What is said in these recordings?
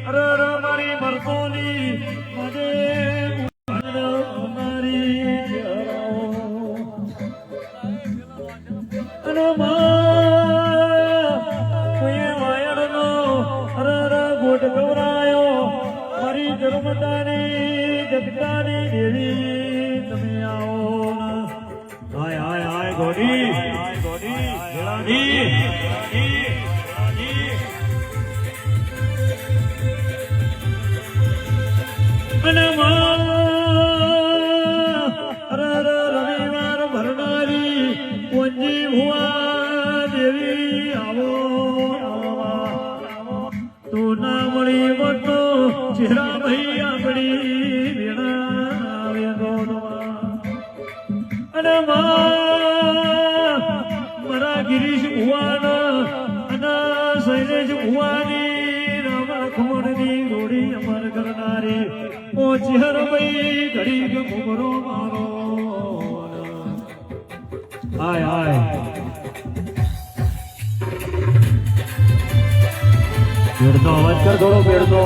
અરે અરે મારી મરતોની મને મારી અને વાયડનો અરે અરે ગોટ ગવરાયો મારી જન્મતાની જગતાની દેવી તમે આવો હાય હાય હાય ગોડી ગોડી રવિવાર ભરનારી કોંજી ભુવા દેવી આવો તું ના મળી બતો ચેરા ભાઈ આપણી વેણા અને મારા ગિરીશ ભુવાના અને શૈલેષ ભુવાની રામ લખમણની રોડી અમર કરનારી ઓ ચેહર ભાઈ ઘડી ઘુમરો મારો હાય હાય પેડનો અવાજ કર થોડો પેડનો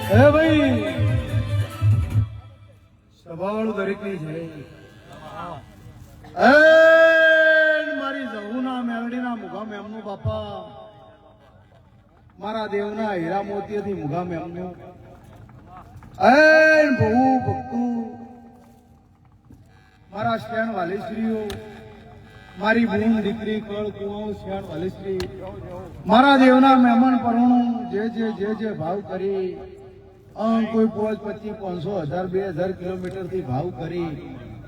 હે ભાઈ સવાળ દરેકની છે એ મારી જહુના મેલડીના મુગામ એમનું બાપા મારા દેવના હીરા મોતીથી મુગામ એમનું બહુ ભક્તુ મારા શેણ વાલીશ્રીઓ મારી બૂન દીકરી કળ કુવાઓ શેણ વાલીશ્રી મારા દેવના મહેમાન પરણું જે ભાવ કરી કોઈ 25, 500, 1000, 2000 કિલોમીટર થી ભાવ કરી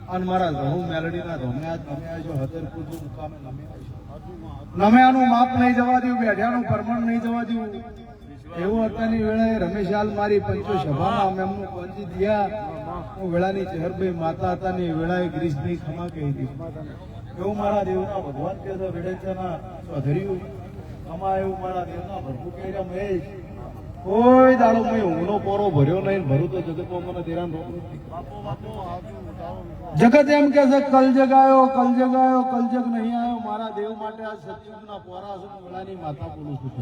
અને મારા જહુ મેલડીના ધોમ્યા જો હતરપુરનું મુકામે નમ્યાનું માપ નહીં જવા દઉં બેઠ્યાનું પરમણ નહીં જવા દઉં એવું અત્યારની વેળાએ રમેશલાલ મારી પંચો સભામાં અમે એમનું પંચી દિયા હું વેળાની ચહેરભાઈ માતા હતા ને વેળાએ ગ્રીસની ખમા કહી હતી એવું મારા દેવના ભગવાન કે વેડેચાના સ્વધર્યું ખમા એવું મારા દેવના ભરપૂર કર્યા મહેશ કોઈ દાડો મેં ઊંઘનો પોરો ભર્યો નહીં ભરું તો જગતમાં મને દેરાન જગત એમ કે છે કલ જગાયો કલ નહીં આવ્યો મારા દેવ માટે આ સતયુગના પોરા છે વેળાની માતા બોલું છું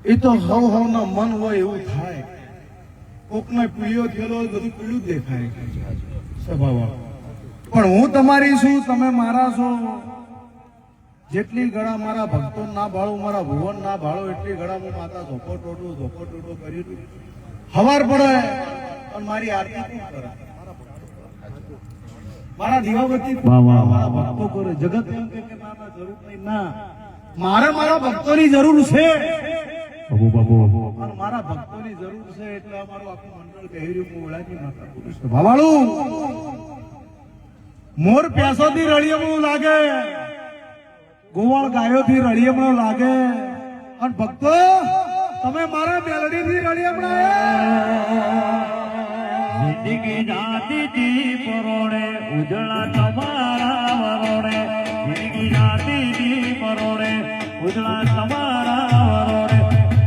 એ તો હવના મન હોય એવું થાય કોકને પીળ્યો થયેલો હોય બધું પીળું જ દેખાય સ્વભાવ પણ હું તમારી છું તમે મારા છો જેટલી ગળા મારા ભક્તો ના ભાળું મારા ભુવન ના ભાળો એટલી ગળા હું માતા ધોકો ટોટો કરી હવાર પડે અને મારી આરતી કરે મારા દીવાબત્તી મારા ભક્તો કરે જગત એમ કે ના જરૂર નહીં ના મારા ભક્તોની જરૂર છે મારા ભક્તોની જરૂર છે એટલે અમારું આખું મંડળ પહેર્યું મોળાની માતા પુરુષ ભાવાળું મોર પ્યાસોથી રળિયમણું લાગે ગોવાળ ગાયોથી રળિયમણું લાગે અને ભક્તો તમે મારા મેલડીથી રળિયમણા જિંદગી જાતીથી પરોડે ઉજળા તમારા વરોડે જિંદગી જાતીથી પરોડે ઉજળા તમારા વરોડે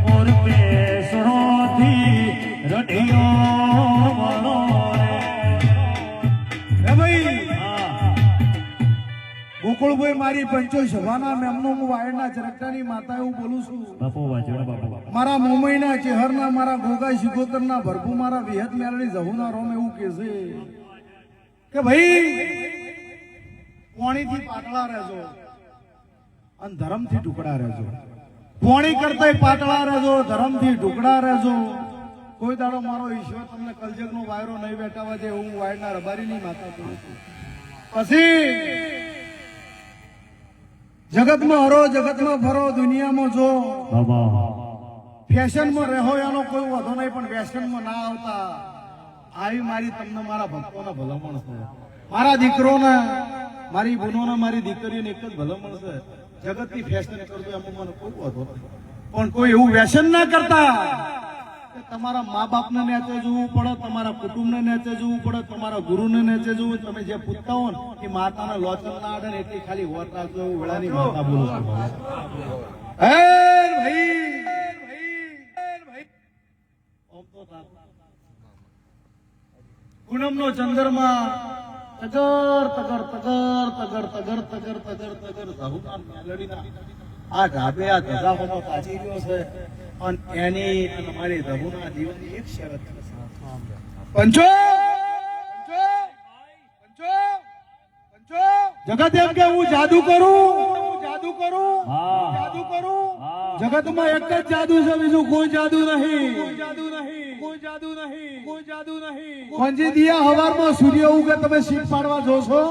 મોર પેસરોથી રઢિયો વરોડે હે ભાઈ ગોકુળભાઈ મારી પંચો સભાના મેમનો હું વાયડના ચરકટાની માતા એવું બોલું છું બાપુ વાજણ બાપુ મારા મુંબઈના ચેહરના મારા ગોગા શિકોતરના ભરપુ મારા વિહત મેલડી જહુના રોમ એવું કે છે કે ભાઈ પોણીથી પાતળા રહેજો અને ધર્મથી ટુકડા રહેજો પોણી કરતા પાતળા રહેજો ધર્મથી ટુકડા રહેજો કોઈ દાડો મારો ઈશ્વર તમને કલજગનો વાયરો નહીં બેઠાવા દે હું વાયડના રબારીની માતા બોલું છું પછી જગતમાં હરો જગતમાં ફરો દુનિયામાં જો ફેશનમાં રહો એનો કોઈ વાંધો નહીં પણ વેસ્ટર્નમાં ના આવતા આવી મારી તમને મારા ભક્તોના ભલામણ છે મારા દીકરોને મારી બહેનોને મારી દીકરીઓને એક જ ભલામણ છે જગતની ફેશન કરતો એમાં મને કોઈ વાંધો નહીં પણ કોઈ એવું વ્યસન ના કરતા તમારા મા બાપને નેચે જોવું પડે તમારા કુટુંબને નેચે જોવું પડે તમારા ગુરુને નેચે જોવું તમે જે પૂછતા હો ને એ માતાના લોચન ના આડે ને એટલી ખાલી વોટ રાખજો વેળાની માતા બોલું છું પૂનમનો ચંદ્રમા તગર તગર તગર તગર તગર તગર તગર તગર સાહુકાર મેલડીના આ ઢાબે આ ધજાફતો કાચી ગયો છે અને એની અને મારી રઘુના જીવનની એક શરત છે. પંચો જગત એમ કે હું જાદુ કરું હા. જાદુ કરું હા. જગતમાં એક જ જાદુ છે, બીજું કોઈ જાદુ નહીં. પંજી દિયા હવારમાં સૂર્ય ઉગે તમે સીટ પાડવા જોશો?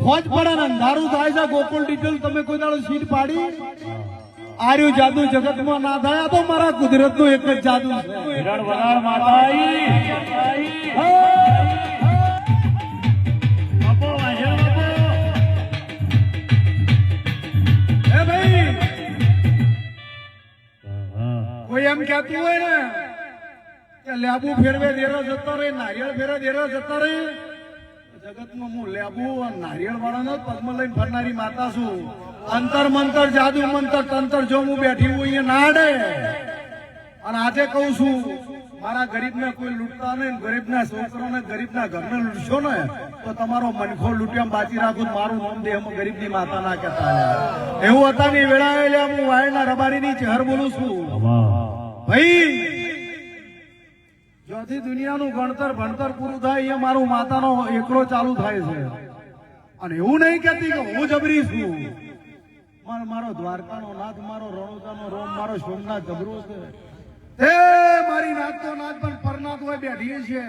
ફોજ પડે ને અંધારું થાય છે ગોકુળ ડિટેલ તમે કોઈ દાડો સીટ પાડી? આર્યું જાદુ જગતમાં ના થાય. આ તો મારા કુદરતનું એક જ જાદુ છે. હિરણ વરાળ માતાઈ બાપો વાજણ બાપો હે ભાઈ, હા. કોઈ એમ કહેતું હોય ને કે લેબુ ફેરવે દેરો જતો રહે, નારિયેળ ફેરવે દેરો જતો રહે, જગતમાં હું લેબુ અને નારિયેળ વાળાનો પગમાં લઈને ફરનારી માતા છું. અંતર મંતર જાદુ મંતર તંતર જો હું બેઠી હું અહીંયા ના અડે. અને આજે કહું છું મારા ગરીબને કોઈ લૂંટતા નહીં, ગરીબના છોકરાને ગરીબના ઘરને લૂંટશો ને તો તમારો મનખો લૂંટ્યા બાજી રાખું. મારું નામ દેહમાં ગરીબની માતા ના કહેતા. એવું હતાની વેળાએ લે હું વાયના રબારીની ચહેર બોલું છું. ભાઈ જ્યાંથી દુનિયાનું ગણતર ભણતર પૂરું થાય અહીંયા મારું માતાનો એકડો ચાલુ થાય છે. અને એવું નહીં કહેતી કે હું જબરી છું. મારો દ્વારકાનો નાથ, મારો રણોદાનો રોમ, મારો સોમનાથ જબરો છે. તે મારી નાથ તો નાથ પણ પરનાથ હોય બેઠી છે.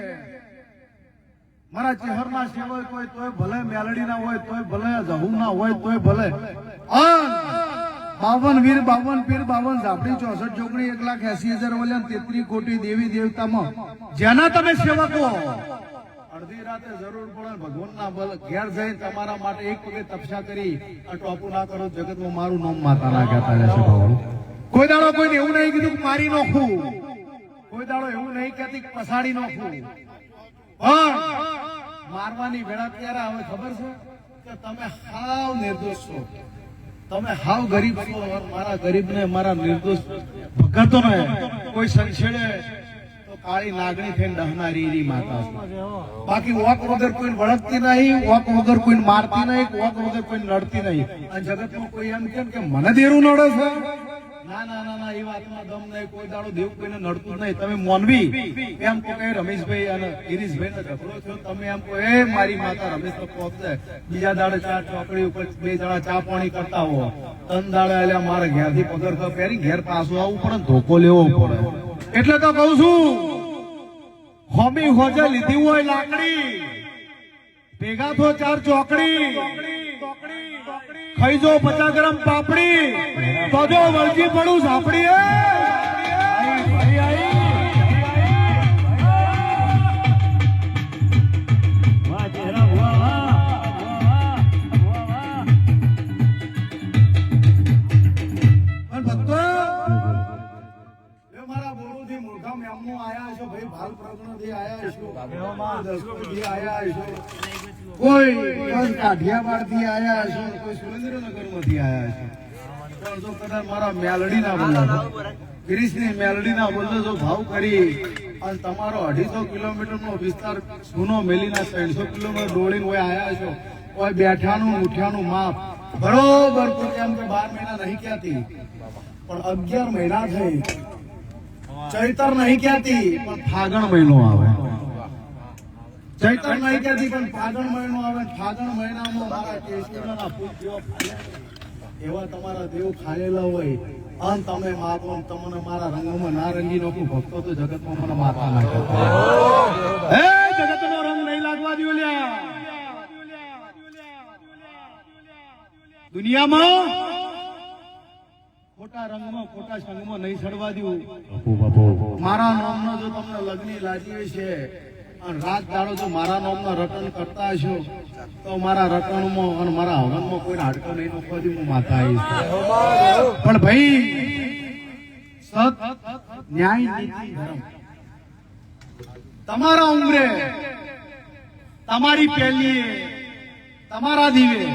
મારા ચહેરના સેવક હોય તોય ભલે, મેલડીના હોય તોય ભલે, જહુના હોય તોય ભલે. 52 વીર 52 પીર 52 ઝાપડી 64 જોગણી 1,80,000 વલ્યા 33 કોટી દેવી દેવતામાં જેના તમે સેવકો અડધી રાતે જરૂર પડે ભગવાનના બલ ઘેર જઈને તમારા માટે એક પગે તપસ્યા કરી આ ટોપું ના કરો જગતમાં મારું નામ માતા ના કહેતા રહેશે. કોઈ દાડો કોઈને એવું નહીં કીધું કે મારી નોખું, કોઈ દાડો એવું નહીં કહેતી કે પસાડી નોખું. પણ મારવાની વેળા ક્યારે આવે ખબર છે કે તમે હાવ નિર્દોષ છો, તમે હાવ ગરીબ છો. મારા ગરીબને મારા નિર્દોષ ભગતો ને કોઈ સંછેડે તો કાળી નાગણી થઈને દહનારી માતા છે. બાકી વોક વગર કોઈ વળગતી નહીં, વોક વગર કોઈ મારતી નહીં, વોક વગર કોઈ લડતી નહીં. અને જગતમાં કોઈ એમ કેમ કે મને દેરું નડે છે? ના ના ના ના, એ વાતમાં દમ નહીં. કોઈ દાડો દેવ કોઈને નડતું જ નહીં. તમે મોનવી એમ કહો કે રમેશભાઈ અને ગિરીશભાઈ નો ઝઘડો થયો, તમે એમ કહો એ મારી માતા રમેશ તો પહોંચે. બીજા દાડે ચાર ચોકડી ઉપર 2 જણા ચા પાણી કરતા હો, 3 દાડે આલ્યા મારે ઘેરથી પગર પહેરી ઘેર પાછું આવવું પડે, ધોકો લેવો પડે. એટલે તો કઉ છું હોમી હોજે લીધી હોય લાકડી, ભેગા થો 4 ચોકડી, ખાઈ જો 50 ગ્રામ પાપડી, તો જો વળગી પડું ઝાપડી. વાહ ચહેરા વાહ વાહ પણ ભક્તો મારા બોરુથી મૂર્ખા મેમનું આયા છો ભાઈ, ભાલ પ્રગણથી આયા છો, દસકોથી આયા છો, કોઈ કાઠિયાવાડથી આયા છો, કોઈ સુરેન્દ્રનગરમાંથી આયા છો. પણ જો કદાચ મારા મેલડીના બોલે, ગિરીશની મેલડીના બોલે જો ભાવ કરી અને તમારો 250 કિલોમીટરનો વિસ્તાર સુનો મેલીના 300 કિલોમીટર દોડીને હોય આયા છો, કોઈ બેઠાનું ઉઠ્યાનું માપ બરોબર. કોઈ એમ કે 12 મહિના નહીં કહેતી પણ 11 મહિના થઈ. ચૈતર નહીં કહેતી પણ ફાગણ મહિનો આવે. ચૈતર નહીં કહેતી પણ ફાગણ મહિનો આવે. ફાગણ મહિનામાં મારા કેસરીના ફૂલ જેવા ફાલ્યા એવા તમારા દેવ ખાયેલા હોય અને તમે માગો તમને મારા રંગમાં ના રંગી નાખું. ભક્તો તો જગતમાં મને માતા ના કરતા. હે જગતનો રંગ નહીં લાગવા દો લ્યા. દુનિયામાં ખોટા રંગમાં ખોટા સંગમાં નહીં સડવા દઉં. બાપુ મારા નામનો જો તમને લગ્ની લાગી છે અને રાત દાડો જો મારા નામનો રટન કરતા હશો તો મારા રટણમાં અને મારા હવનમાં કોઈ હાડકો નહીં નોખવા દઉં. હું માતા આવીશ. પણ ભાઈ સત ન્યાય નીતિ ધર્મ તમારા ઉંમરે તમારી પહેલી તમારા દીવે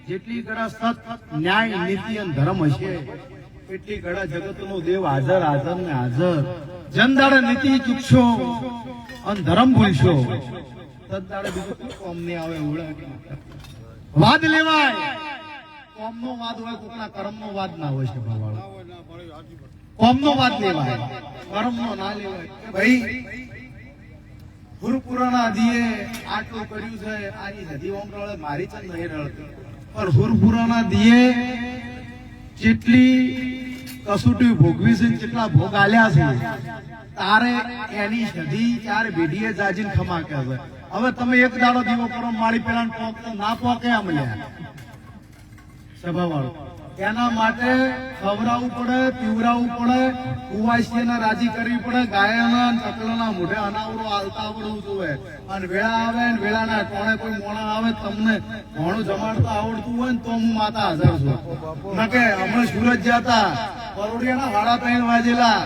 જેટલી ઘડા સત ન્યાય નીતિ અને ધર્મ હશે એટલી ઘડા જગતનો દેવ હાજર હાજર ને હાજર. જનદાડે નીતિ ચૂકશો અને ધર્મ ભૂલશો તદાડે બીજું કોઈ કામ નહીં આવે. વાદ લેવાય કોમનો વાદ હોય કોકના કર્મનો વાદ ના હોય છે ભાવાળો કોમનો વાદ લેવાય કર્મનો ના લેવાય કે ભાઈ હુરપુરાના દીએ આટલું કર્યું છે આની નદી ઓમ રળે મારી ચંદ નહીં રળતી પણ હુરપુરાના દીએ જેટલી કસુટી ભોગવી છે જેટલા ભોગ આલ્યા છે તારે એની સધી ચાર ભેડીએ જાજીને ખમા કે છે હવે તમે એક દાડો દીવો કરો મારી પેલા પોક ના પોકે આમ લ્યા સભાવાળો એના માટે ખવડાવવું પડે પીવડાવવું પડે કુવાસીને રાજી કરવી પડે ગાયના ચકલાના મોઢે અનાવરો હાલતા આવડવું જોઈએ અને વેળા આવે ને વેળાના ટોણે કોઈ મોણા આવે તમને ઘણું જમાડતા આવડતું હોય ને તો હું માતા હાજર છું નકે હમણાં સુરત જતા પરોડિયાના 3:30 વાજેલા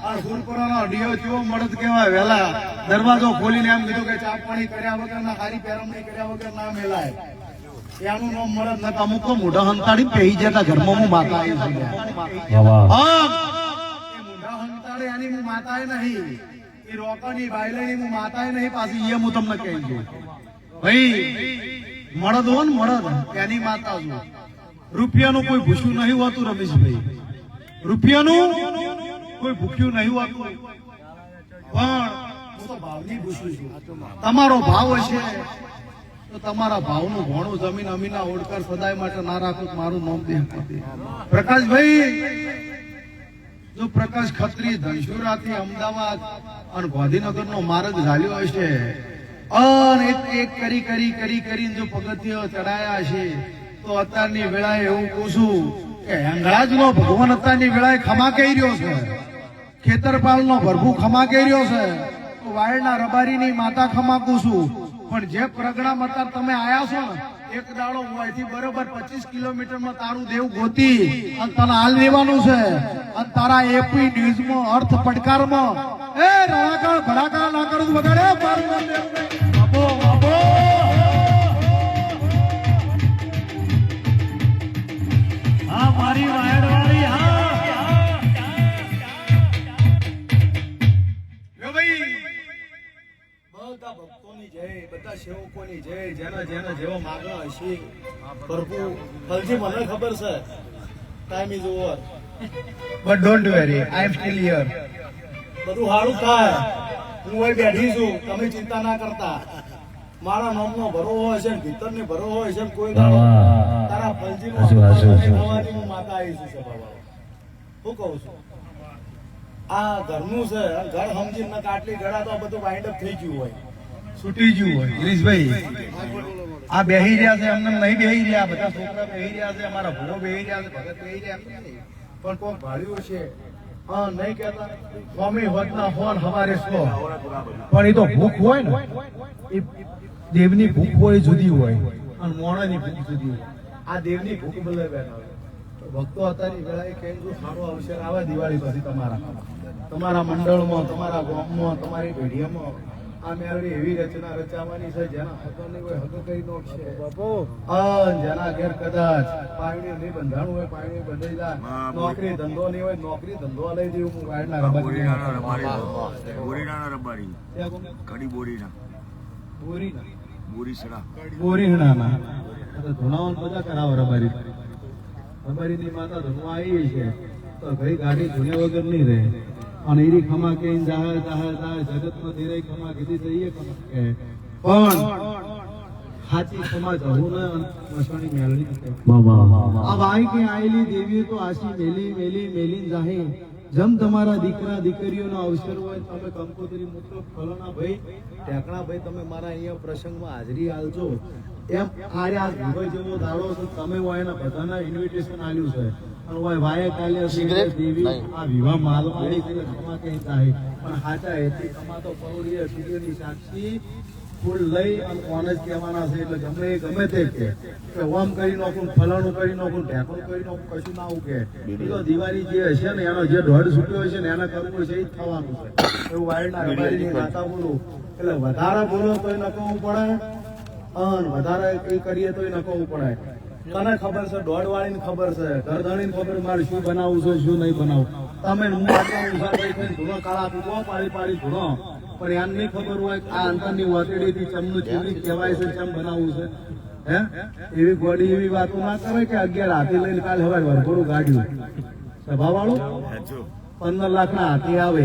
અને સુરપુરાનો અઢિયો જેવો મળદ કેવાય વેલા દરવાજો ખોલીને એમ કીધું કે ચા પાણી કર્યા વગર ના હારી પેરમણી કર્યા વગર ના મેલાય એનું નામ મળદ ન અમુક તો મોઢા હંતાડી પેહી જતા ઘરમાં હું માતા આવી છું મોઢા હંતાડે એની હું માતા નહીં એ રોકની બાયલેની હું માતા નહીં પાછી એ હું તમને કહી છું ભાઈ મળદ હો ને મળદ એની માતા છું રૂપિયાનું કોઈ ભૂસ્યું નહીં હોતું રમેશભાઈ રૂપિયાનું કોઈ ભૂખ્યું નહીં હોતું પણ હું તો ભાવની ભૂસ્યું છું તમારો ભાવ હશે તો તમારા ભાવનું ઘણું જમીન અમીના ઓળકાર સદાય માટે ના રાખો મારું નામ દે પ્રકાશભાઈ જો પ્રકાશ ખત્રી ધનસુરાથી અમદાવાદ અને ગાંધીનગરનો માર્ગ ઝાલ્યો હશે અને એક કરી કરી કરી કરીને જો પગથિયો ચડાયા છે તો અત્યારની વેળાએ એવું પૂછું કે હેંગળાજનો ભગવાન અત્યારની વેળાએ ખમા કહી રહ્યો છે ખેતરપાલનો ભરભુ ખમા કહી રહ્યો છે તો વાયડના રબારીની માતા ખમા પૂછું પણ જે પ્રગણા અત્યારે તમે આયા છો ને એક દાડો હોયથી બરોબર 25 કિલોમીટરમાં તારું દેવ ગોતી અને તને હાલ લેવાનું છે અને તારા એપી ન્યૂઝમાં અર્થ પડકારમાં એ રણાકાળ ભડાકાળ ના કરું વગાડે બાપો બાપો હા મારી વાયડવાળી હા બધા ભક્તોની જય બધા સેવકોની જય જેના જેના જેવો માગણા હશે પ્રભુ ફલજી મને ખબર છે time is over but don't very I M steel here બધું સારું થાય હું અહીં બેઠી છું તમે ચિંતા ના કરતા મારા નામનો ભરો હોય છે ભીતરની ભરો હોય છે કોઈ તારા ફલજી હું માતા આવી છું સભાવાળો શું કહું છું આ ઘરનું છે ઘર સમજીને કાટલી ગળા તો બધું વાઇન્ડ અપ થઈ ગયું હોય છૂટી ગયું હોય ગિરીશભાઈ આ બેહી રહ્યા છે એમને નહીં બેહી રહ્યા બધા છોકરા બેહી રહ્યા છે અમારા ભૂલો બેહી રહ્યા છે ભગત બેહી રહ્યા છે પણ કોણ ભાડ્યું છે હા નહીં કહેતા સ્વામી વતના ફોન હવારે સો પણ એ તો ભૂખ હોય ને એ દેવની ભૂખ હોય જુદી હોય અને મોણાની ભૂખ જુદી હોય આ દેવની ભૂખ બદલે બેઠા ભક્તો અત્યારની વેળાએ કઈ સારો અવસર આવે દિવાળી પછી તમારા મંડળમાં તમારા ગામમાં તમારી પેઢીમાં આ મેળવી એવી રચના રચાવાની છે જેના હકો નહીં હોય હકો કઈ નોખશે જેના ઘેર કદાચ પાયણી નહીં બંધાણું હોય પાયણી બંધાઈ જાય નોકરી ધંધો નહીં હોય નોકરી ધંધો લઈ દેવું હું વાયરના રબારી ધોનાવન બધા કરાવો રબારી રબારીની માતા ધનવા આવી છે તો ઘડી ગાડી ધોયા વગર નહીં રહે અને એની ખમા કે જાહે જાહે જાહે જગતમાં ધીરે ખમા કીધી તો એ ખમા કે પણ હાચી ખમા જવું ને મસાણી મેળવી આ ભાઈ કે આયેલી દેવીઓ તો આશી મેલી મેલી મેલી જાહે જમ તમારા દીકરા દીકરીઓનો અવસર હોય તમે કંકોત્રી મૂકો ફલોના ભાઈ ટેકણા ભાઈ તમે મારા અહીંયા પ્રસંગમાં હાજરી આલજો એમ આરે આ વિવાહ જેવો દાડો છે તમે હોય એના બધાના ઇન્વિટેશન આલ્યું છે અને હોય વાય કાલે દેવી આ વિવાહ માલવાળી છે ખમા કે ચાહે પણ હાચા એથી ખમા તો પરોડીએ સૂર્યની સાક્ષી ફૂલ લઈ અને કોને જ કહેવાના છે એટલે ગમે તે કે ઓમ કરી નાખું ફલાણું કરી નાખું ઢેકણું કરી નાખું કશું ના આવું કે તો દિવાળી જે હશે ને એનો જે દોઢ છૂટ્યો હશે ને એને કરવું છે એ જ થવાનું છે એવું વાયડના રબારીની વાતા બોલું એટલે વધારે બોલો તો એ નકવું પડે અને વધારે કઈ કરીએ તો એ નકવું પડે તને ખબર છે દોઢ વાળી ને ખબર છે ઘરધણી ખબર મારે શું બનાવવું છે શું નહીં બનાવવું તમે હું ધૂણો કાળા પીવો પાડી પાડી ધૂણો પણ એમ નહીં ખબર હોય આ અંતરની વાતડીથી ચમનું ચીલી કહેવાય છે ચમ બનાવવું છે હે એવી ગોડી એવી વાતો ના કરે કે 11 હાથી લઈને કાલ હવારે વરઘોડું ગાડ્યું સભા વાળું 15 લાખના હાથી આવે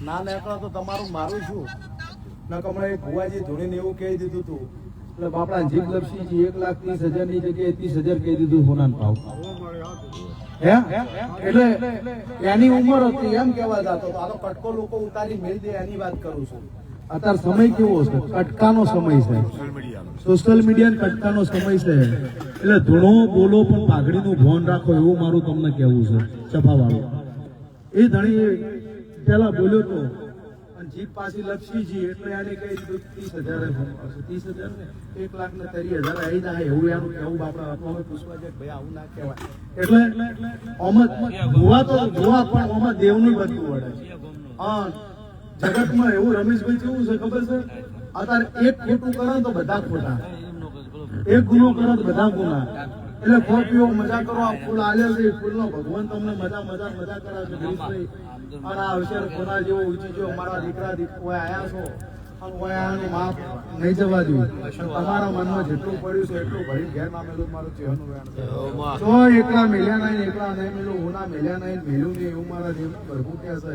ના લેતા તો તમારું મારું શું ના કમળે ભુવાજી ધોળીને એવું કહી દીધું તું એટલે બાપડા જીભ લપસીજી 1,30,000 ની જગ્યાએ 30,000 કહી દીધું સોનાનો ભાવ હે એટલે એની ઉંમર હતી એમ કહેવા જતો તો આ તો કટકો લોકો ઉતારી મેળ દે એની વાત કરું છું અત્યારે સમય કેવો છે કટકાનો સમય છે સોશિયલ મીડિયા કટકાનો સમય છે એટલે ધૂણો બોલો પણ પાઘડીનું ભોન રાખો એવું મારું તમને કહેવું છે સફાવાળું એ ધણી પેલા બોલ્યો તો અને જીપ પાછી લપસીજી એટલે એને કહી દીધું 30,000 30,000 ને 1,30,000 આવી જાય એવું એનું કેવું બાપડા અમે પૂછવા જાય ભાઈ આવું ના કહેવાય એટલે ઓમત ભુવા તો ભુવા પણ ઓમત દેવનું બધું વડે હા જગતમાં એવું રમેશભાઈ કેવું છે ખબર છે અત્યારે એક ખોટું કરે તો બધા ખોટા એક ગુનો કરે તો બધા ગુના એટલે ખોટીઓ મજા કરો આ ફૂલ આલ્યો છે ફૂલનો ભગવાન તમને મજા કરાવશે ગિરીશભાઈ અને આ અવસર કોના જેવો ઊંચી જો મારા દીકરા દીકરા આયા છો અને ઓયાનું માપ નહીં જવા દઉં તમારા મનમાં જેટલું પડ્યું છે એટલું ભરી ઘેર ના મેલું મારું ચહેરનું વેણ તો એકલા મેલ્યા નહીં એકલા નહીં મેલું હું ના મેલ્યા નહીં મેલું નહીં એવું મારા દેવનું ભરપૂર કે છે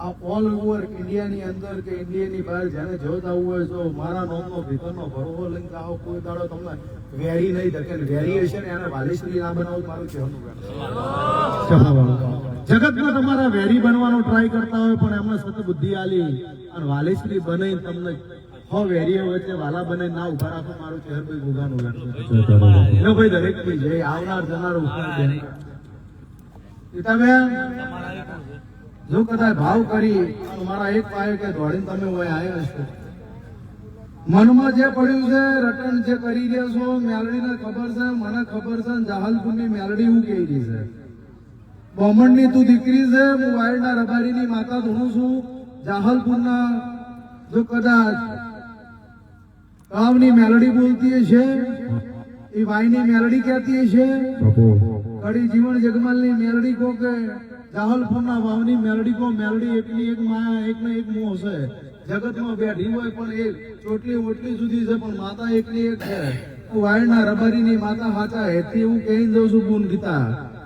આ ઓલ ઓવર ઇન્ડિયાની અંદર કે ઇન્ડિયાની બહાર જેને જોતા હોય તો મારા નોમનો ભીતરનો ભરોહો લઈને જાઓ કોઈ દાડો તમને વેરી નહીં ધકે વેરિએશન એને વાલીશ્રી ના બનાવું મારું ચહેરનું જગતમાં તમારા વેરી બનવાનો ટ્રાય કરતા હોય પણ એમને સત બુદ્ધિ આલી અને વાલીશ્રી બને તમને વેરીઓ વચ્ચે વાલા બને ના ઉભા રાખો મારું ચહેર ભાઈ ગુગાનું એટલે ભાઈ દરેક જય આવનાર જનાર ઉપર પિતાબેન જો કદાચ ભાવ કરી મારા એક પાયે કે દોડીને તમે હોય આવ્યા હશો મનમાં જે પડ્યું છે રટણ જે કરી રહ્યા છો મેલડીને ખબર છે મને ખબર છે જાહલપુરની મેલડી હું કહી રહી છે બોમણની તું દીકરી છે હું વાયડના રબારીની માતા ધૂણું છું જાહલપુરના જો કદાચ ગામની મેલડી બોલતી હશે એ વાયની મેલડી કહેતી હશે કડી જીવન જગમાલની મેલડી કો કે જાહલપુરના વાવની મેલડી કો મેલડી એકની એક માયા એકને એક મોહ છે જગતમાં બેઠી હોય પણ એ ચોટલી ઓટલી સુધી છે પણ માતા એકની એક છે હું વાયડના રબારીની માતા હાચા હેથી એવું કહી દઉં છું ગુણ ગીતા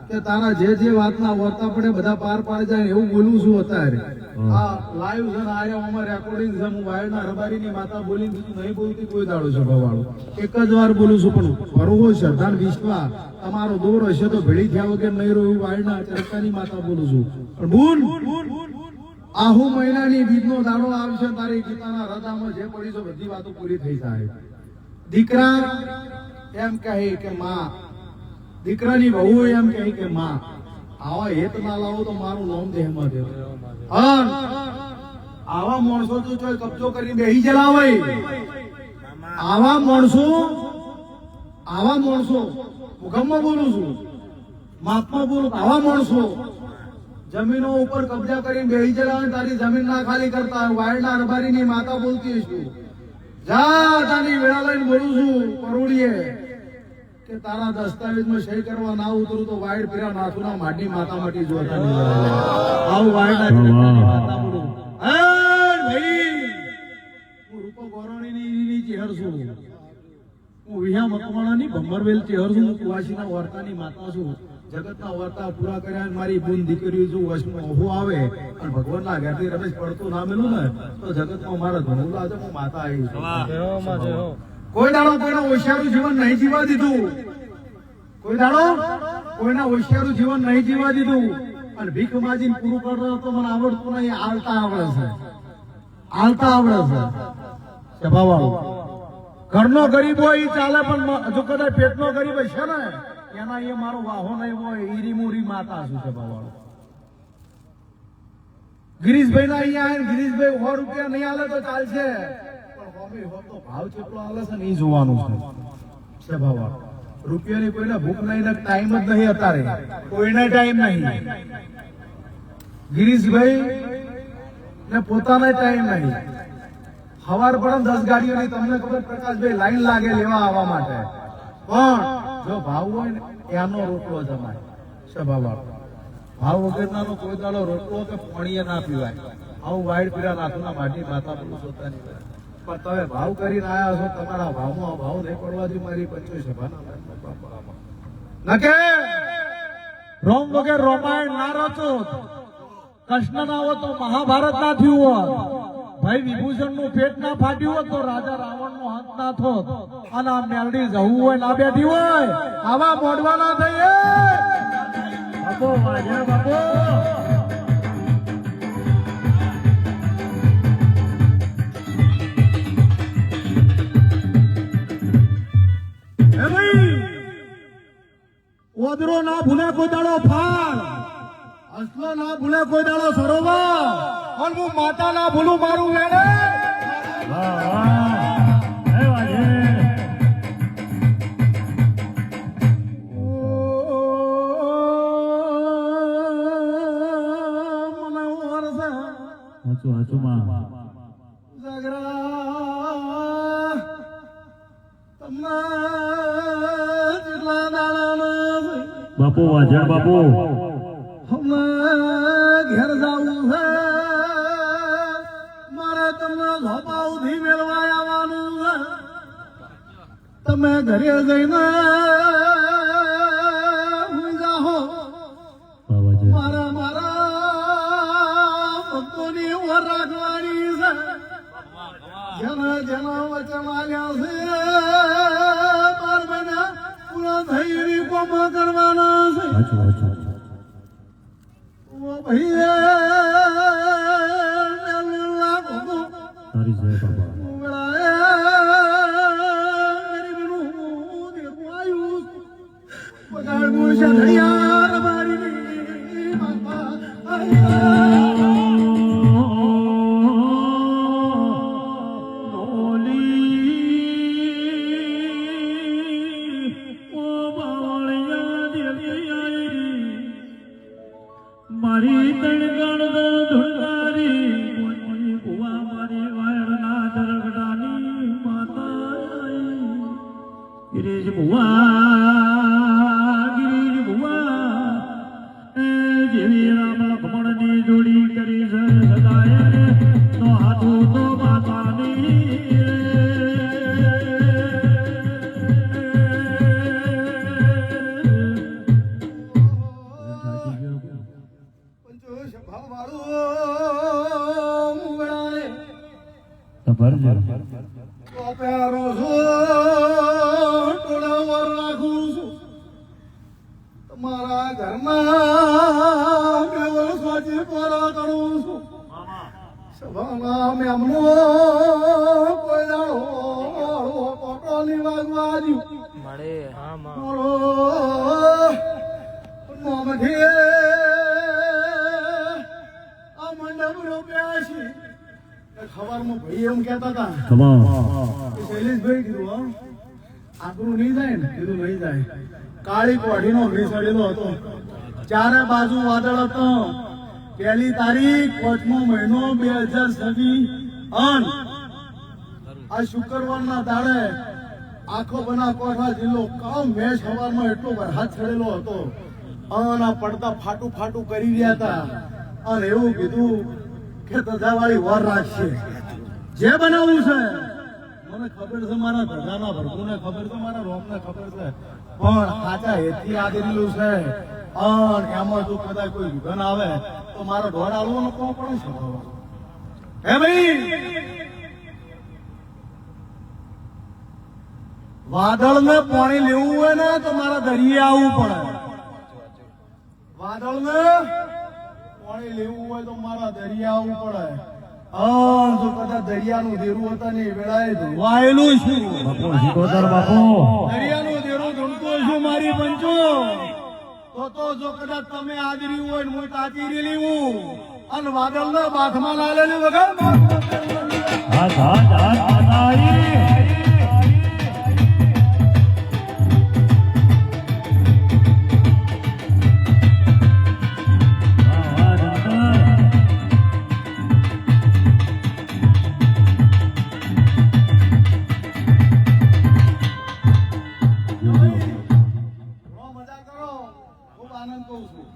કે તારા જે વાતના વર્તા પડે બધા પાર પાડી જાય એવું બોલું છું અત્યારે આ લાઈવ છે આર્યા અમાર રેકોર્ડિંગ છે હું વાયડના રબારીની માતા બોલી બીજું નહીં બોલતી કોઈ દાડો છે ભવાળો એક જ વાર બોલું છું પણ ભરવો શ્રદ્ધા વિશ્વાસ તમારો દોર હશે તો ભેળી થયા વગર નહીં રહ્યું વાયડના ચરકાની માતા બોલું છું પણ બોલ આહુ મહિનાની બીજનો દાડો આવશે તારી ગીતાના હૃદયમાં જે પડી છે બધી વાતો પૂરી થઈ જાય દીકરા એમ કહે કે માં દીકરાની વહુ એમ કહે કે માં આવા હેત ના લાવો તો મારું નામ દેહમાં દે આવા માણસો તો ચોય કબજો કરીને બેહી જલાવે આવા માણસો મુખમમાં બોલું છું માપમાં બોલું આવા માણસો જમીનો ઉપર કબજા કરીને બેહી જલાવે તારી જમીન ના ખાલી કરતા વાયડના રબારીની માતા બોલતી છું જા તારી વેળા લઈને બોલું છું કરોડીએ કે તારા દસ્તાવેજમાં સહી કરવા ના ઉતરું તો વાયડ પીરા નાથુના માટી માતા માટી જોતા નહીં આવું વાયડના માતા બોલું ભાઈ હું રૂપો ગોરાણીની ચેહર છું હું વિહા મકવાણાની ભમરવેલ ચેહર છું હું કુવાસીના વર્તાની માતા છું જગતના વર્તા પૂરા કર્યા મારી બુન દીકરીઓ જો વશમાં ઓહો આવે અને ભગવાનના ઘરથી રમેશ પડતું ના મેલું ને તો જગતમાં મારા ધનુલા છે હું માતા આવી છું કોઈ દાડો કોઈના હોશિયારું જીવન નહીં જીવા દીધું કોઈ દાડો કોઈના હોશિયારું જીવન નહીં જીવા દીધું અને ભીખ માજીને પૂરું કરતો તો મને આવડતું નહીં આલતા આવડે છે સભાવાળો ઘરનો ગરીબ હોય એ ચાલે પણ જો કદાચ પેટનો ગરીબ હશે ને એના એ મારો વાહો નહીં હોય ઈરી મોરી માતા શું સભાવાળો ગિરીશભાઈ ના અહીંયા આવે ગિરીશભાઈ 100 રૂપિયા નહીં આલે તો ચાલશે ભાવ કેટલો આવે છે ને એ જોવાનું છે સભાવાળો રૂપિયાની કોઈને ભૂખ નહીં ટાઈમ જ નહીં અત્યારે કોઈને ટાઈમ નહીં ગિરીશભાઈ ને પોતાને ટાઈમ નહીં સવાર પડે 10 ગાડીઓની તમને ખબર પ્રકાશભાઈ લાઈન લાગે લેવા આવવા માટે પણ જો ભાવ હોય ને એનો રોટલો જમાય સભાવાળો ભાવ વગરનો કોઈ દાડો રોટલો કે પાણીએ ના પીવાય આવું વાઈડ પીરા નાખના માટી માતા પુરુષ હોતાની પણ તમે ભાવ કરીને આયા છો તમારા ભાવમાં ભાવ નહીં પડવાથી મારી 25 સભાના નકે રોમ વગેરે રામાયણ ના રચો કૃષ્ણ ના હોત તો મહાભારત ના થયું હોત ભાઈ વિભૂષણ નું પેટ ના ફાટ્યું હોત તો રાજા રાવણ નો હાથ ના થોત અને આ મેલડી જવું હોય ના બેઠી હોય આવા મોડવા ના થઈએ બાપુ વાજણ બાપુ ઓદરો ના ભૂલે કોઈ દાડો ફાળ અસલો ના ભૂલે કોઈ દાડો સરોવર અને હું માતા ના ભૂલું મારું વેડે વાહ વાહ એ વાજણ મને વરસે હાચું માં જગરા તમને જેટલા દાડા બાપુ વાજણ બાપુ હમને ઘેર જવું છે મારે તમને ધોપાઉથી મેળવા આવવાનું છે તમે ઘરે જઈને હું જાહો મારા ભક્તોની ઓર રાખવાની છે જેના જેના વચન આલ્યા છે 12 મહિના પૂરા થઈ એવી કોમ કરવાના છે હાચું ભૈયા તારી જય બાબા મારી તણગણ ધુંડારી મોની ભુવા મારી વાયડના ધરગડાની માતા ગિરીશ ભુવા એ જેવી રામ લક્ષ્મણની જોડી કરી છે સદાય તો હાથું તો માતાની તમારા ઘરમાં કેવળ સ્વાચી પૂરા કરું છું સભાના મેમનો કોઈ દાડો પોટોની વાગવા દ્યું મારો મોમથી આ મંડપ રોપ્યા છે ખબરમાં ભાઈ એમ કહેતા હતા શૈલેષભાઈ કીધું આકરું નહીં જાય ને કીધું નહીં જાય કાળી કોઢીનો ઘીસડેલો હતો ચારે બાજુ વાદળ હતો 1 તારીખ 5મો મહિનો 2026 અને આ શુક્રવારના દાડે આખો બના કોઠા જિલ્લો કામ મેચ સવારમાં એટલો વરસાદ છડેલો હતો અને આ પડતા ફાટું ફાટું કરી રહ્યા હતા અને એવું કીધું કે ધજાવાળી વર રાખશે જે બનાવવું છે મને ખબર છે મારા ધજાના ભરપૂરને ખબર છે મારા રોમને ખબર છે પણ સાચા હેતથી આદરેલું છે અને એમાં જો કદાચ કોઈ વિઘન આવે તો મારો ઢોળ આલવાનો કોણ પડે છે હે ભાઈ વાદળ ને પાણી લેવું હોય ને તો મારા દરિયે આવવું પડે વાદળ ને પાણી લેવું હોય તો મારા દરિયા આવવું પડે જો કદાચ દરિયાનું દેરું હતા ને વેળાએ ધોવાયેલું છું દરિયાનું દેરું ધૂણતું છું મારી પંચો તો જો કદાચ તમે આદર્યું હોય ને હું તાચી લેવું અને વાદળ ને બાથમાં લાલેલી વગર મજા કરો ખૂબ આનંદ કહું છું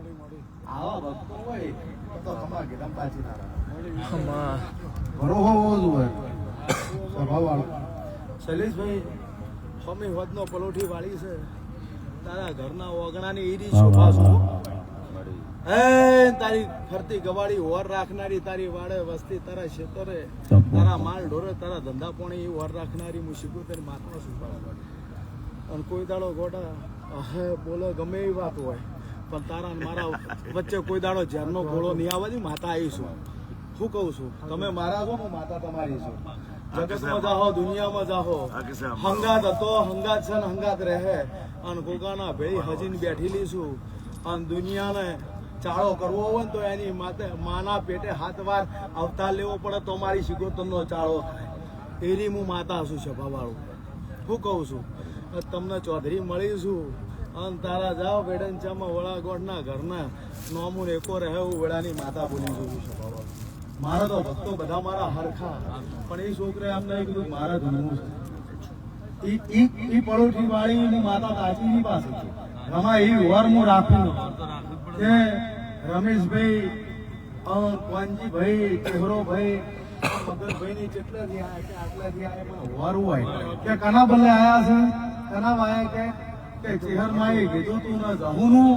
આવા ભક્તો હોય તો ખમા ગેડમ પાછી ના ઘણો હોવો જોઈએ સ્વભાવવાળો. શૈલેષભાઈ સ્વામી હોદનો પલોઠી વાળી છે તારા ઘરના ઓગણાની ઈરી શોભા છો. હે તારી ફરતી ગવાડી ઓર રાખનારી તારી વાડે વસ્તી તારા ખેતરે તારા માલ ઢોરે તારા ધંધા પોણી ઓર રાખનારી મુશીબો તારી માતા સુપાડે. અને કોઈ દાડો ગોડા હે બોલે ગમે એવી વાત હોય પણ તારા ને મારા વચ્ચે કોઈ દાડો ઝેરનો ગોળો નહીં આવવાની માતા આવીશું. શું કહું છું તમે મારા છો હું માતા તમારી છું. જગતમાં જાહો દુનિયામાં જાહો હંગાત હતો હંગાત છે ને હંગાત રહે. અને ગોગાના ભાઈ હજીને બેઠેલી છું. અને દુનિયાને ચાળો કરવો હોય ને તો એની માના પેટે હાથ વાર અવતાર લેવો પડે તો મારી શિગોતરનો ચાળો એરી હું માતા છું સભાવાળું. શું કહું છું તમને ચૌધરી મળીશું અને તારા જાઓ વેડનચામાં વડા ગોળના ઘરના નોમું એકો રહે હું વેડાની માતા બોલી જોઉં છું સભાવાળું. મારા તો ભક્તો બધા મારા હરખા પણ એ છોકરે એમ નહીં કીધું મારા ધૂમું છે. ઈ પલોઠી વાળી હું માતા કાચીની પાસે છું. રમા એ વર હું રાખું કે રમેશભાઈ કોનજીભાઈ કેહરોભાઈ મગનભાઈ ની કેટલાથી આયા કે આટલાથી આયા પણ વર હોય કે કના બદલે આયા છે કના વાયા કે ચેહર માં કીધું તું ના જહુનું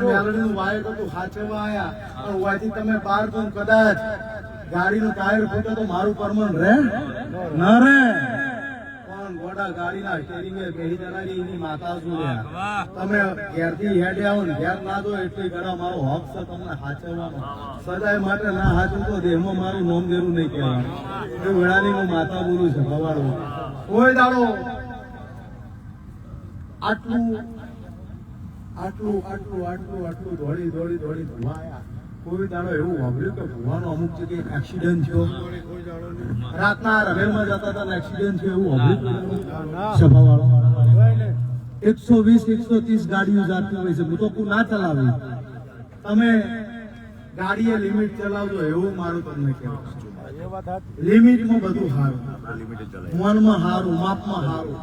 મેલડીનું વાય તો તું હાચવા આયા પણ વાયથી તમે બાર તું કદાચ ગાડીનું ટાયર ફૂટે તો મારું પરમન રહે ન રહે. પણ ગોડા ગાડીના સ્ટેરિંગે બેહી જનારી એની માતા શું રહ્યા તમે ઘેરથી હેડે આવો ને ઘેર ના દો એટલી ગણા મારો હક છે તમને હાચવવાનો. સદાય માટે ના હાચું તો દેહમાં મારું નોમ દેરું નહીં કહેવાનું. એ વેળાની હું માતા બોલું છું ભવાડો. કોઈ દાડો આટલું આટલું આટલું આટલું આટલું દોડી દોડી દોડી ભુવાયા. કોઈ દાડો એવું વાપર્યું કે ભુવાનો અમુક જગ્યાએ એક્સિડન્ટ થયો રાતના રવેલમાં જતા હતા એક્સિડન્ટ થયો એવું વાપર્યું સભાવાળો. 120 130 ગાડીઓ જાતી હોય છે હું તો ના ચલાવી. તમે ગાડીએ લિમિટ ચલાવજો એવું મારું તમને કહેવું. લિમિટમાં બધું સારું મનમાં સારું માપમાં સારું.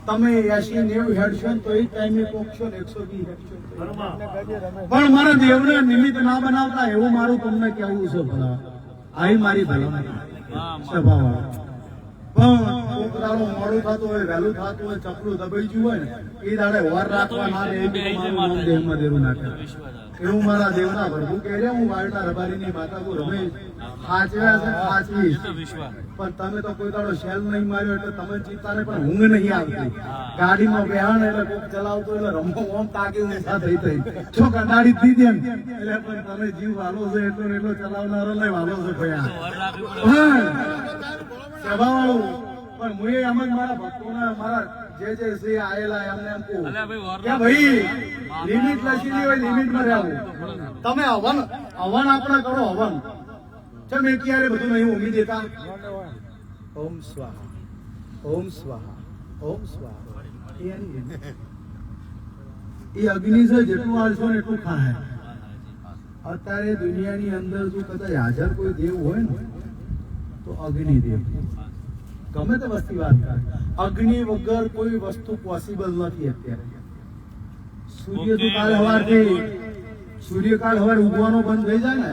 તમે 80-90 હેડશો તો એ ટાઈમે પોકશો ને 120 હેડશો પણ મારા દેવને નિમિત્ત ના બનાવતા એવું મારું તમને કહેવું છે. ભલા આવી મારી ભલામણ સભાવાળા. પણ કોક દાડો મોડું થતું હોય વહેલું થતું હોય ચપલું દબાઈ ગયું હોય ને એ દાડે વાર રાખવા ના દે મારું દેહમાં દેરું નાખે એવું મારા દેવના પ્રભુ કહે છે. હું વાયડા રબારીની માતા કો રમેશ સાચવ્યા છે સાચવીશ. પણ તમે તો કોઈ દાડો શેલ નહીં માર્યો એટલે તમે ચિંતા નહીં પણ ઊંઘ નહીં આવતી. ગાડીમાં બેહાણ એટલે કોક ચલાવતો એટલે રમો ઓમ તાકી ઊંઘા થઈ થઈ છો કંટાળી દીધી એમ એટલે પણ તમે જીવ વાલો છે એટલો એટલો ચલાવનારો નહીં વાલો છે ભયા સ્વભાવવાળું. પણ હું એમ જ મારા ભક્તોના મારા જે શ્રી આયેલા એમને એમ કહું કે ભાઈ લિમિટ લખેલી હોય લિમિટમાં રહેવું. તમે હવન હવન આપણે કરો હવન ચમ એક યારે બધું નહીં ઊંઘી દેતા. ઓમ સ્વાહા ઓમ સ્વાહા ઓમ સ્વાહા એ અગ્નિ છે જેટલું આલશો ને એટલું ખાય. અત્યારે દુનિયાની અંદર જો કદાચ હાજર કોઈ દેવ હોય ને તો અગ્નિ દેવ ગમે તે વસ્તી વાત કરે. અગ્નિ વગર કોઈ વસ્તુ પોસિબલ નથી અત્યારે. સૂર્ય તો કાલ સવારથી સૂર્યકાળ સવાર ઉગવાનો બંધ થઈ જાય ને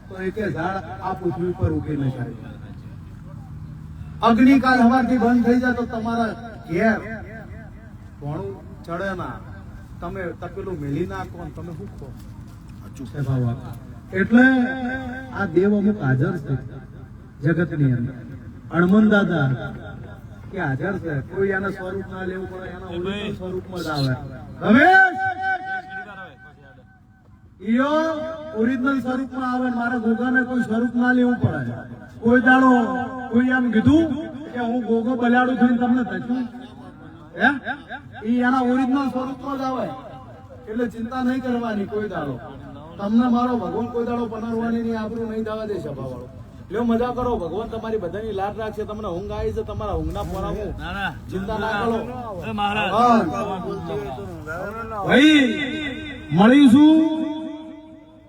તો એકે ઝાડ આ પૃથ્વી પર ઉગી ન જાય. અગ્નિકાળ સવારથી બંધ થઈ જાય તો તમારા ઘેર ભણું ચડે ના. તમે તપેલું મેલી નાખો ને તમે શું ખો. એટલે આ દેવ અમુક હાજર છે જગતની અંદર. હનુમાન દાદા કે હાજર છે. કોઈ એના સ્વરૂપ ના લેવું પડે એના ઓરિજિનલ સ્વરૂપમાં જ આવે. રમેશ ઈયો ઓરિજિનલ સ્વરૂપમાં આવે. મારા ગોગાને કોઈ સ્વરૂપ ના લેવું પડે. કોઈ દાડો કોઈ એમ કીધું કે હું ગોગો બલાડું થઈને તમને થયું હે ઈ એના ઓરિજિનલ સ્વરૂપમાં જ આવે. એટલે ચિંતા નહીં કરવાની કોઈ દાડો. તમને મારો ભગવાન કોઈ દાડો બનાવવાની ની આબરૂ નહીં થવા દે સભાવાળો. લ્યો મજા કરો. ભગવાન તમારી બધાની લાડ રાખશે. તમને ઊંઘ આવી છે તમારા ઊંઘના પોરાવું ચિંતા ના કરો. ભાઈ મળીશું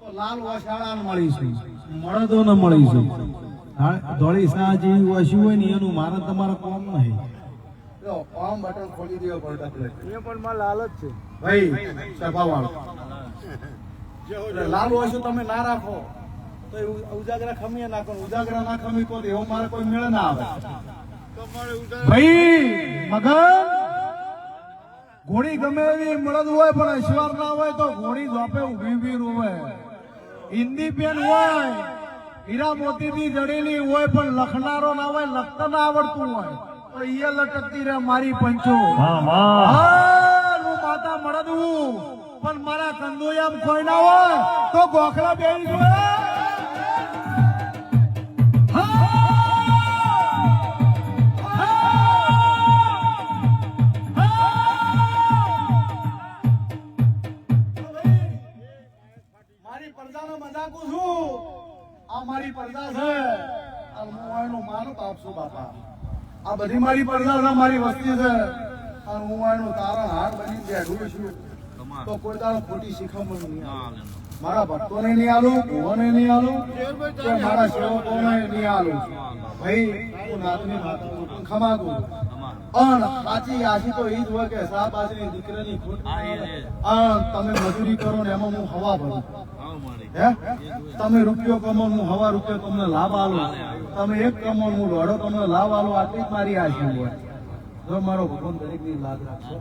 તો લાલ વસાળા મળીશું મળદો ને મળીશું. ધોળી સાજી વસ્યું હોય ને એનું મારા તમારા કોમ નહીં. ઓમ બટન ખોલી દેવો પડતા એ પણ માં લાલ જ છે ભાઈ સભાવાળો. એટલે લાલ હોય છે તમે ના રાખો તો એ ઉજાગરા ખમીએ નાખો ને ઉજાગરા ના ખમી તો એવો મારે કોઈ મેળ ના આવે ભાઈ મગન ઘોડી ગમે એવી મળદ હોય પણ ઈશ્વર ના હોય તો ઘોડી ઝોપે ઉભી ઉભી રોવે હિન્દી પેન હોય હીરા મોતી થી જડેલી હોય પણ લખનારો ના હોય લખતા ના આવડતું હોય તો ઈ લટકતી રહે મારી પંચો વાહ વાહ હું માતા મળદું પણ મારા કંદોયામ કોઈ ના હોય તો ગોખલા બેહી જોયે મારી પડદાનો મજાકું છું આ મારી પડદા છે આ હું એનો માનો બાપ છું બાપા આ બધી મારી પડદા છે મારી વસ્તી છે અને હું એનો તારા હાર બની બેઠું છું તો કોઈ દાડો ખોટી શીખવણ નહીં આવે મારા ભક્તોને નહીં આલું ભુવોને નહીં આલું કે મારા સેવકોને નહીં આલું ભાઈ હું નાતની માતા ખમાગું અન સાચી આશી તો ઈ જ હોય કે શાહબાજની દીકરાની ખોટ તમે મજૂરી કરો ને એમાં હું હવા ભરું હે તમે રૂપિયો કમો હું હવા રૂપિયો તમને લાભ આલું તમે એક કમો હું દોઢો તમને લાભ આલું આટલી જ મારી આશી હોય જો મારો ભગવાન દરેકની લાગ રાખશે